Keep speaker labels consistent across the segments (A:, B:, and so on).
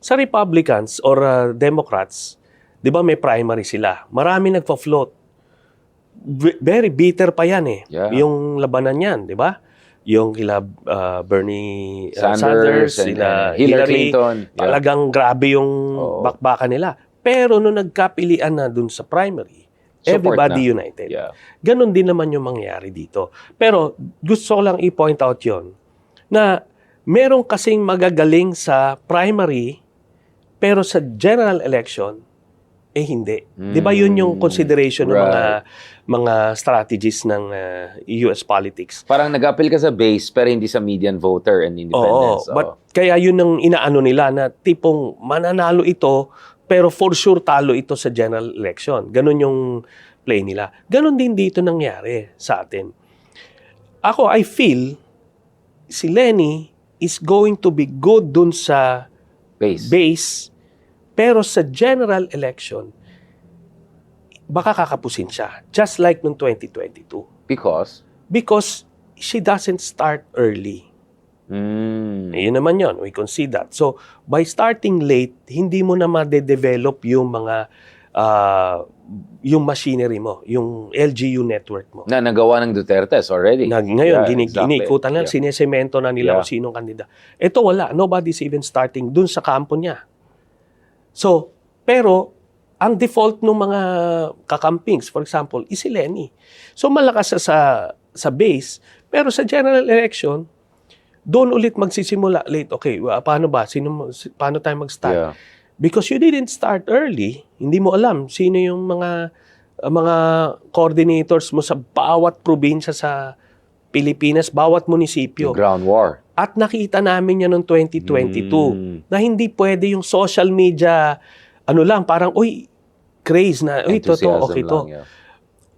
A: Sa Republicans or Democrats, di ba may primary sila? Marami nagpa-float. Very bitter pa yan eh.
B: Yeah.
A: Yung labanan yan, di ba? Yung kila Bernie
B: Sanders and,
A: sila
B: Hillary Clinton. Yeah.
A: Talagang grabe yung bakbakan nila. Pero nung nagkapilian na dun sa primary,
B: Support
A: everybody
B: na.
A: united.
B: Yeah.
A: Ganon din naman yung mangyari dito. Pero gusto ko lang i-point out yon na merong kasing magagaling sa primary pero sa general election, hindi. Di ba yun yung consideration ng mga strategies ng US politics?
B: Parang nag-appeal ka sa base pero hindi sa median voter and independence.
A: Oo, but kaya yun ang inaano nila na tipong mananalo ito pero for sure talo ito sa general election. Ganon yung play nila. Ganon din dito nangyari sa atin. Ako, I feel si Lenny is going to be good dun sa base pero sa general election, baka kakapusin siya. Just like noong 2022.
B: Because?
A: Because she doesn't start early. Yun naman yun. We can see that. So, by starting late, hindi mo na ma-develop yung mga yung machinery mo, yung LGU network mo.
B: Na nagawa ng Dutertes already.
A: Ngayon, ginikutan na, sinesemento na nila kung
B: Yeah.
A: sinong kandida. Ito wala. Nobody's even starting dun sa kampo niya. So, pero, ang default ng mga kakampings, for example, is si Lenny. So, malakas sa base, pero sa general election, doon ulit magsisimula late. Okay, paano ba? Paano tayo mag-start?
B: Yeah.
A: Because you didn't start early, hindi mo alam sino yung mga coordinators mo sa bawat probinsya sa Pilipinas, bawat munisipyo.
B: Yung ground war.
A: At nakita namin yan noong 2022 na hindi pwede yung social media, parang, craze na, totoo, okay to.
B: Lang, yeah.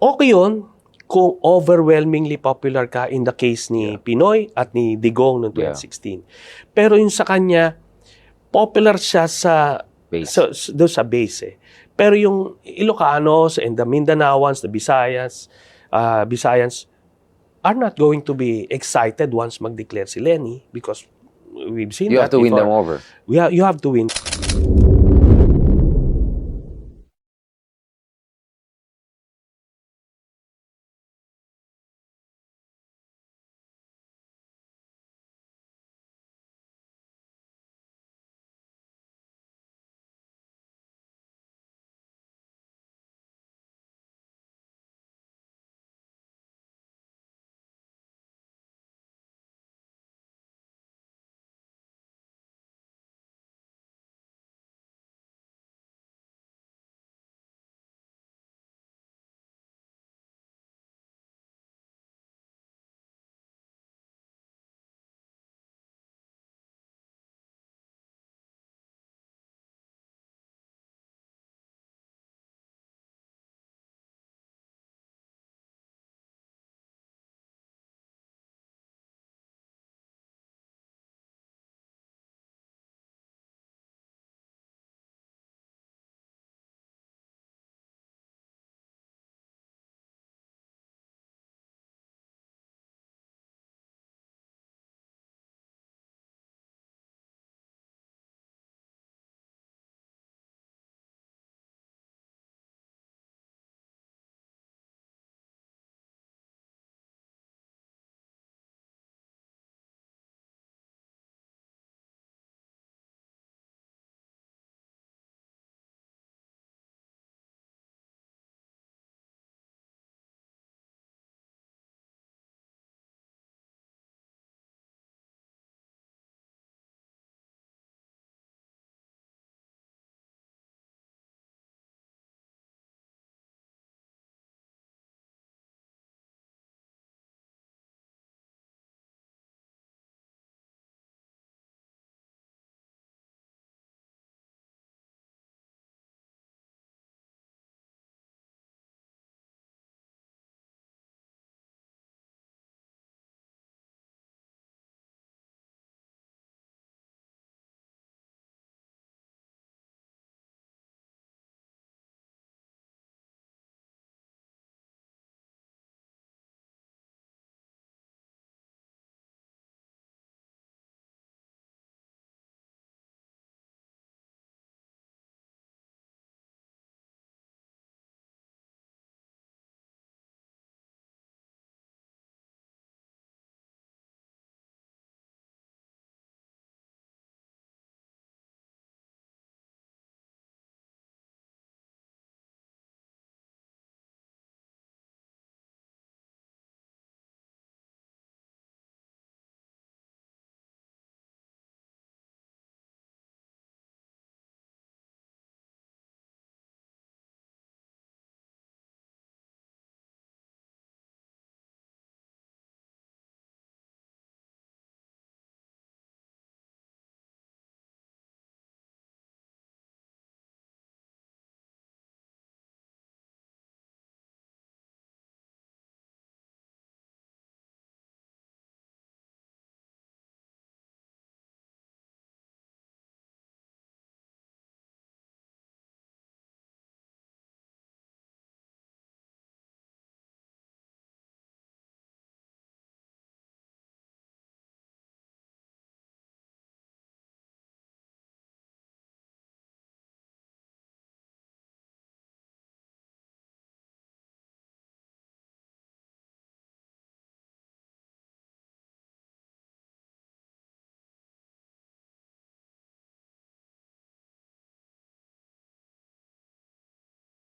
A: Okay yun kung overwhelmingly popular ka in the case ni Pinoy at ni Digong noong 2016. Pero yung sa kanya, popular siya sa
B: base.
A: Doon sa base eh. Pero yung Ilocanos and the Mindanaoans, the Visayas are not going to be excited once mag-declare si Lenny because we've seen
B: You
A: that
B: have to win
A: before.
B: them over.
A: You have to win.